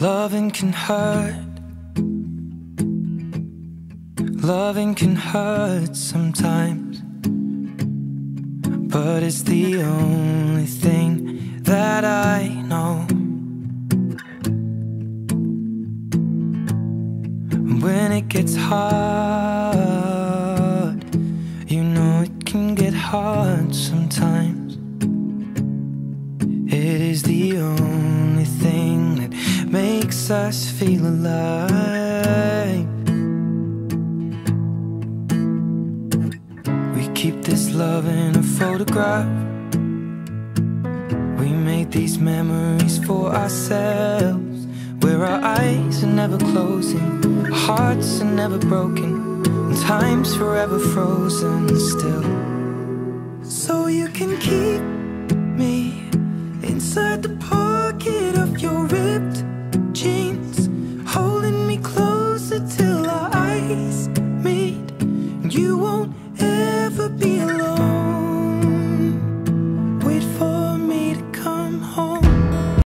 Loving can hurt. Loving can hurt sometimes, but it's the only thing that I know. When it gets hard, you know it can get hard sometimes. It is the only thing that makes us feel alive. We keep this love in a photograph. We made these memories for ourselves, where our eyes are never closing, our hearts are never broken, and time's forever frozen still. So you can keep me inside the pocket of your ripped jeans, holding me closer till our eyes meet. And you won't